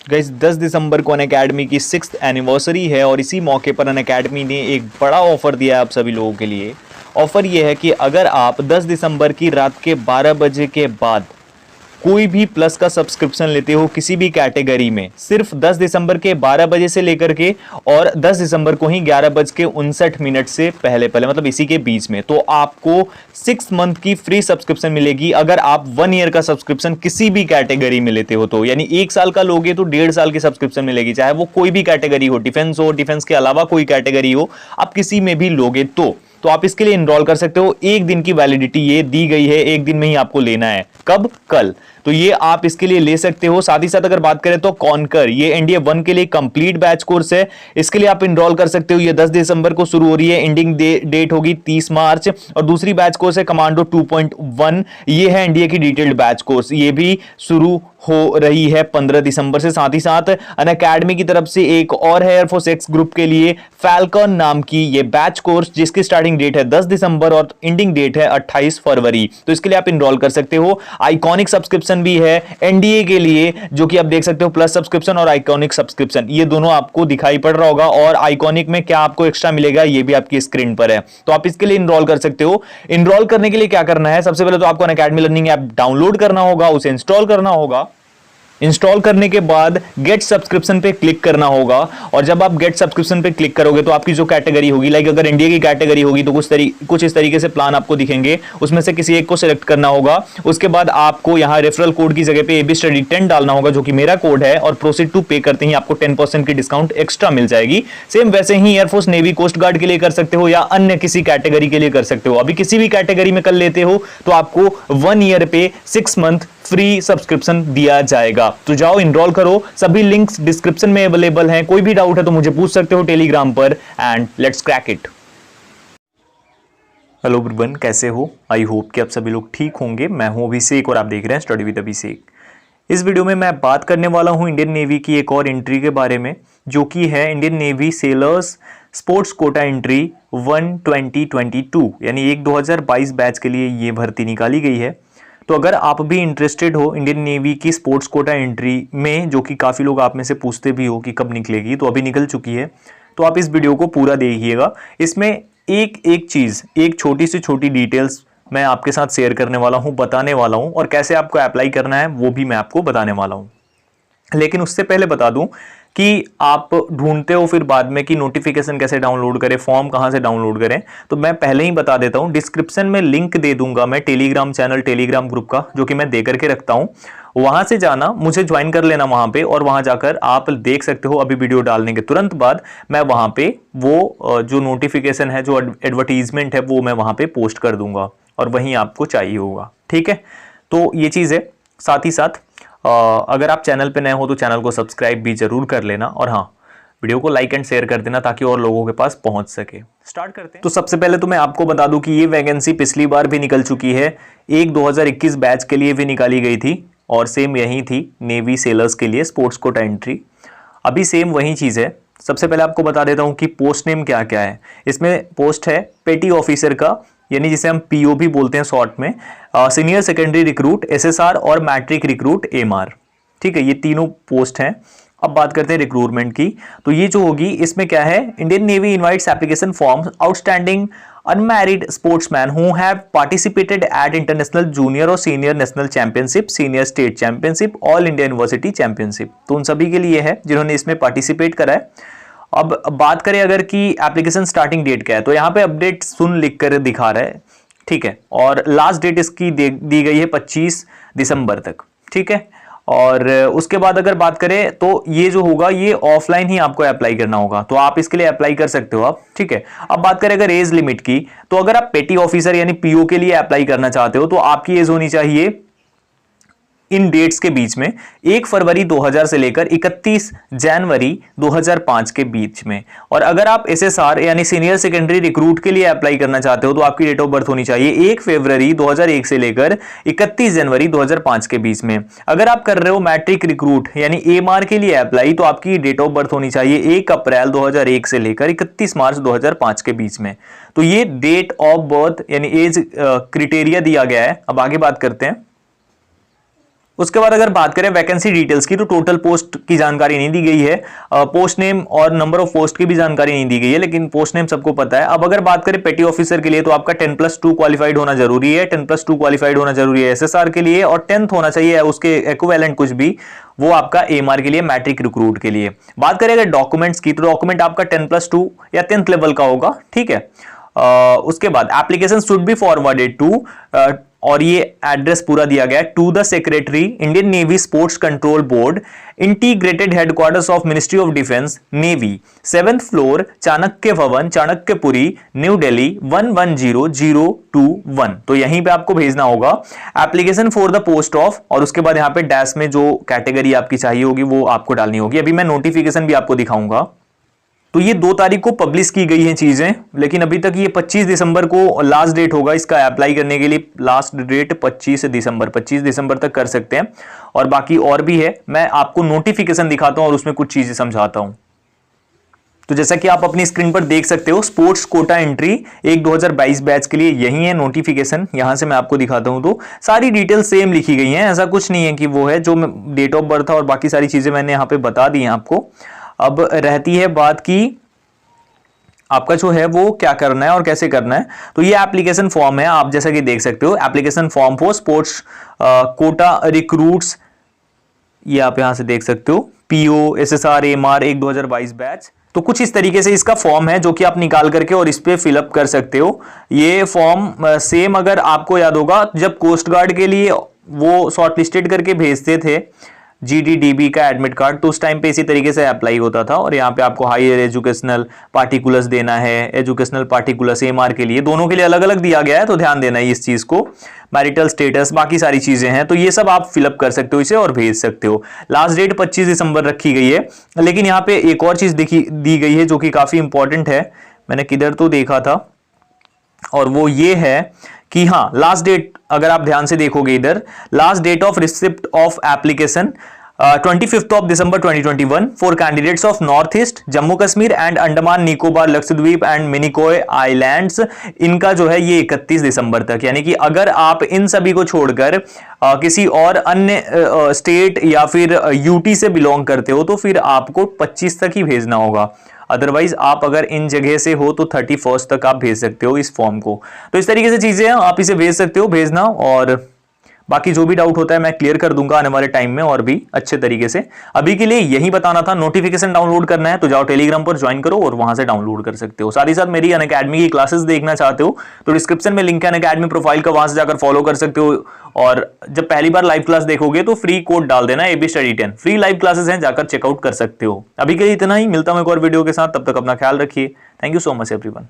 Guys 10 दिसंबर को Unacademy की 6th anniversary है और इसी मौके पर अनअकैडमी ने एक बड़ा ऑफर दिया है आप सभी लोगों के लिए। ऑफर ये है कि अगर आप 10 दिसंबर की रात के 12 बजे के बाद कोई भी प्लस का सब्सक्रिप्शन लेते हो किसी भी कैटेगरी में, सिर्फ 10 दिसंबर के 12 बजे से लेकर के और 10 दिसंबर को ही 11:59 से पहले पहले, मतलब इसी के बीच में, तो आपको 6 मंथ की फ्री सब्सक्रिप्शन मिलेगी। अगर आप 1 ईयर का सब्सक्रिप्शन किसी भी कैटेगरी में लेते हो तो, यानी 1 साल का लोगे तो 1.5 साल की सब्सक्रिप्शन मिलेगी, चाहे वो कोई भी कैटेगरी हो, डिफेंस के अलावा कोई कैटेगरी हो, आप किसी में भी लोगे तो आप इसके लिए इनरोल कर सकते हो। 1 दिन की वैलिडिटी ये दी गई है, 1 दिन में ही आपको लेना है। कब? कल। तो ये आप इसके लिए ले सकते हो। साथ ही साथ अगर बात करें तो कॉन्कर, ये एनडीए 1 के लिए कंप्लीट बैच कोर्स है, इसके लिए आप इनरोल कर सकते हो। ये 10 दिसंबर को शुरू हो रही है, एंडिंग डेट होगी 30 मार्च। और दूसरी बैच कोर्स है कमांडो 2.1, ये है एनडीए की डिटेल्ड बैच कोर्स, ये भी शुरू हो रही है 15 दिसंबर से। साथ ही साथ अनअकैडमी की तरफ से एक और है एयरफोर्स एक्स ग्रुप के लिए फैल्कन नाम की ये बैच कोर्स, जिसकी स्टार्टिंग डेट है 10 दिसंबर और एंडिंग डेट है 28 फरवरी। तो इसके लिए आप इनरोल कर सकते हो। आइकॉनिक सब्सक्रिप्शन भी है एनडीए के लिए, जो कि आप देख सकते हो, प्लस सब्सक्रिप्शन और आइकॉनिक सब्सक्रिप्शन, ये दोनों आपको दिखाई पड़ रहा होगा। और आइकॉनिक में क्या आपको एक्स्ट्रा मिलेगा ये भी आपकी स्क्रीन पर है, तो आप इसके लिए इनरोल कर सकते हो। इनरोल करने के लिए क्या करना है, सबसे पहले तो आपको अनअकैडमी लर्निंग ऐप डाउनलोड करना होगा, उसे इंस्टॉल करना होगा। इंस्टॉल करने के बाद गेट सब्सक्रिप्शन पे क्लिक करना होगा। और जब आप गेट सब्सक्रिप्शन पे क्लिक करोगे तो आपकी जो कैटेगरी होगी, लाइक अगर इंडिया की कैटेगरी होगी तो कुछ इस तरीके से प्लान आपको दिखेंगे, उसमें से किसी एक को सिलेक्ट करना होगा। उसके बाद आपको यहाँ रेफरल कोड की जगह पे एबी स्टडी 10 डालना होगा, जो कि मेरा कोड है, और प्रोसीड टू पे करते ही आपको 10% की डिस्काउंट एक्स्ट्रा मिल जाएगी। सेम वैसे ही एयरफोर्स, नेवी, कोस्ट गार्ड के लिए कर सकते हो या अन्य किसी कैटेगरी के लिए कर सकते हो। अभी किसी भी कैटेगरी में कर लेते हो तो आपको 1 ईयर पे 6 मंथ फ्री सब्सक्रिप्शन दिया जाएगा। तो जाओ इनरोल करो, सभी लिंक्स डिस्क्रिप्शन में अवेलेबल हैं। कोई भी डाउट है तो मुझे पूछ सकते हो टेलीग्राम पर, and let's crack it. Hello everyone, कैसे हो? आई होप कि आप सभी लोग ठीक होंगे। मैं हूं अभिषेक और आप देख रहे हैं स्टडी विद अभिषेक। इस वीडियो में मैं बात करने वाला हूं इंडियन नेवी की एक और एंट्री के बारे में, जो कि है Indian navy sellers sports quota entry 1/2022, यानी 1/2022 बैच के लिए ये भर्ती निकाली गई है। तो अगर आप भी इंटरेस्टेड हो इंडियन नेवी की स्पोर्ट्स कोटा एंट्री में, जो कि काफ़ी लोग आप में से पूछते भी हो कि कब निकलेगी, तो अभी निकल चुकी है, तो आप इस वीडियो को पूरा देखिएगा। इसमें एक एक चीज़, एक छोटी से छोटी डिटेल्स मैं आपके साथ शेयर करने वाला हूं, बताने वाला हूं, और कैसे आपको अप्लाई करना है वो भी मैं आपको बताने वाला हूं। लेकिन उससे पहले बता दूं कि आप ढूंढते हो फिर बाद में कि नोटिफिकेशन कैसे डाउनलोड करें, फॉर्म कहां से डाउनलोड करें, तो मैं पहले ही बता देता हूं। डिस्क्रिप्शन में लिंक दे दूंगा मैं टेलीग्राम चैनल, टेलीग्राम ग्रुप का, जो कि मैं दे करके रखता हूं। वहां से जाना, मुझे ज्वाइन कर लेना वहां पे, और वहां जाकर आप देख सकते हो अभी वीडियो डालने के तुरंत बाद मैं वहां पे वो जो नोटिफिकेशन है, जो एडवर्टीजमेंट है, वो मैं वहां पे पोस्ट कर दूंगा और वहीं आपको चाहिए होगा। ठीक है, तो ये चीज़ है। साथ ही साथ अगर आप चैनल पे नए हो तो चैनल को सब्सक्राइब भी जरूर कर लेना, और हाँ, वीडियो को लाइक एंड शेयर कर देना ताकि और लोगों के पास पहुंच सके। स्टार्ट करते हैं। तो सबसे पहले तो मैं आपको बता दूं कि ये वैकेंसी पिछली बार भी निकल चुकी है, 2021 बैच के लिए भी निकाली गई थी, और सेम यही थी नेवी सेलर्स के लिए स्पोर्ट्स कोटा एंट्री। अभी सेम वही चीज़ है। सबसे पहले आपको बता देता हूँ कि पोस्ट नेम क्या क्या है। इसमें पोस्ट है पेटी ऑफिसर का, यानी जिसे हम पीओ भी बोलते हैं शॉर्ट में, सीनियर सेकेंडरी रिक्रूट एसएसआर और मैट्रिक रिक्रूट एमआर। ठीक है, ये तीनों पोस्ट हैं। अब बात करते हैं रिक्रूटमेंट की। तो ये जो होगी, इसमें क्या है, Indian navy invites application forms outstanding unmarried sportsmen who have participated at international junior और senior national championship, senior state championship, all India university championship। तो उन सभी के लिए है जिन्होंने इसमें पार्टिसिपेट करा है। अब बात करें अगर कि एप्लीकेशन स्टार्टिंग डेट क्या है, तो यहाँ पे अपडेट सुन लिख कर दिखा रहा है। ठीक है, और लास्ट डेट इसकी दी गई है 25 दिसंबर तक। ठीक है, और उसके बाद अगर बात करें तो ये जो होगा, ये ऑफलाइन ही आपको अप्लाई करना होगा, तो आप इसके लिए अप्लाई कर सकते हो आप। ठीक है, अब बात करें अगर एज लिमिट की, तो अगर आप पेटी ऑफिसर यानी पीओ के लिए अप्लाई करना चाहते हो तो आपकी एज होनी चाहिए इन डेट्स के बीच में 1 फरवरी 2000 से लेकर 31 जनवरी 2005 के बीच में। और अगर आप एसएसआर यानी सीनियर सेकेंडरी रिक्रूट के लिए अप्लाई करना चाहते हो तो आपकी डेट ऑफ बर्थ होनी चाहिए 1 फरवरी 2001 से लेकर 31 जनवरी 2005 के बीच में। अगर आप कर रहे हो मैट्रिक रिक्रूट यानी एमआर के लिए अप्लाई, तो आपकी डेट ऑफ बर्थ होनी चाहिए 1 अप्रैल 2001 से लेकर 31 मार्च 2005 के बीच में। तो ये डेट ऑफ बर्थ यानी एज क्राइटेरिया दिया गया है। अब आगे बात करते हैं। उसके बाद अगर बात करें वैकेंसी डिटेल्स की, तो टोटल पोस्ट की जानकारी नहीं दी गई है, पोस्ट नेम और नंबर ऑफ पोस्ट की भी जानकारी नहीं दी गई है, लेकिन पोस्ट नेम सबको पता है। अब अगर बात करें पेटी ऑफिसर के लिए, तो आपका 10+2 क्वालिफाइड होना जरूरी है, 10+2 क्वालिफाइड होना जरूरी है एसएसआर के लिए, और 10th होना चाहिए उसके इक्विवेलेंट कुछ भी, वो आपका एएमआर के लिए, मैट्रिक रिक्रूट के लिए। बात करें अगर डॉक्यूमेंट्स की, तो डॉक्यूमेंट आपका 10+2 या 10th लेवल का होगा, ठीक है। उसके बाद application should be forwarded to, और ये एड्रेस पूरा दिया गया है, to the secretary Indian Navy Sports Control Board, Integrated Headquarters of Ministry of Defence Navy, 7th floor, Chanakya Bhawan, Chanakyapuri, new Delhi 110021। तो यहीं पे आपको भेजना होगा application for the post of, और उसके बाद यहाँ पे डैश में जो कैटेगरी आपकी चाहिए होगी वो आपको डालनी होगी। अभी मैं नोटिफिकेशन भी आपको दिखाऊंगा। तो ये 2 तारीख को पब्लिश की गई हैं चीजें, लेकिन अभी तक ये 25 दिसंबर को लास्ट डेट होगा इसका अप्लाई करने के लिए। लास्ट डेट 25 दिसंबर तक कर सकते हैं, और बाकी और भी है, मैं आपको नोटिफिकेशन दिखाता हूं और उसमें कुछ चीजें समझाता हूं। तो जैसा कि आप अपनी स्क्रीन पर देख सकते हो, स्पोर्ट्स कोटा एंट्री 2022 बैच के लिए यही है नोटिफिकेशन। यहां से मैं आपको दिखाता हूं, तो सारी डिटेल सेम लिखी गई हैं, ऐसा कुछ नहीं है कि वो है, जो डेट ऑफ बर्थ और बाकी सारी चीजें मैंने यहां पे बता दी हैं आपको। अब रहती है बात की आपका जो है वो क्या करना है और कैसे करना है। तो ये एप्लीकेशन फॉर्म है, आप जैसा कि देख सकते हो, application form for sports quota recruits, ये आप यहां से देख सकते हो, पीओ एसएसआर एएमआर 2022 बैच। तो कुछ इस तरीके से इसका फॉर्म है, जो कि आप निकाल करके और इस पे फिलअप कर सकते हो। ये फॉर्म सेम, अगर आपको याद होगा, जब कोस्ट गार्ड के लिए वो शॉर्टलिस्टेड करके भेजते थे GDDB का एडमिट कार्ड, तो उस टाइम पे इसी तरीके से अप्लाई होता था। और यहाँ पे आपको हायर एजुकेशनल पार्टिकुलर्स देना है, एजुकेशनल पार्टिकुलर्स एएमआर के लिए, दोनों के लिए अलग अलग दिया गया है, तो ध्यान देना है इस चीज को। मैरिटल स्टेटस, बाकी सारी चीजें हैं, तो ये सब आप फिलअप कर सकते हो इसे और भेज सकते हो। लास्ट डेट 25 दिसंबर रखी गई है, लेकिन यहाँ पे एक और चीज दी गई है जो कि काफी इंपॉर्टेंट है, मैंने किधर तो देखा था, और वो ये है कि हाँ, लास्ट डेट अगर आप ध्यान से देखोगे इधर, last date of receipt of application 25th of December 2021 for candidates of North East, Jammu Kashmir and Andaman Nicobar Lakshadweep and Minicoy Islands. इनका जो है ये 31 दिसंबर तक, यानी कि अगर आप इन सभी को छोड़कर किसी और अन्य स्टेट या फिर यूटी से बिलोंग करते हो, तो फिर आपको 25 तक ही भेजना होगा। अदरवाइज आप अगर इन जगह से हो तो 31st तक आप भेज सकते हो इस फॉर्म को। तो इस तरीके से चीजें हैं, आप इसे भेज सकते हो, भेजना, और बाकी जो भी डाउट होता है मैं क्लियर कर दूंगा आने वाले टाइम में और भी अच्छे तरीके से। अभी के लिए यही बताना था। नोटिफिकेशन डाउनलोड करना है तो जाओ टेलीग्राम पर ज्वाइन करो और वहां से डाउनलोड कर सकते हो। साथ ही साथ मेरी अनअकैडमी की क्लासेस देखना चाहते हो तो डिस्क्रिप्शन में लिंक है अनअकैडमी प्रोफाइल का, वहां से जाकर फॉलो कर सकते हो। और जब पहली बार लाइव क्लास देखोगे तो फ्री कोड डाल देना AB Study 10, free live classes हैं, जाकर चेकआउट कर सकते हो। अभी के लिए इतना ही, मिलता हूं एक और वीडियो के साथ, तब तक अपना ख्याल रखिए। Thank you so much everyone.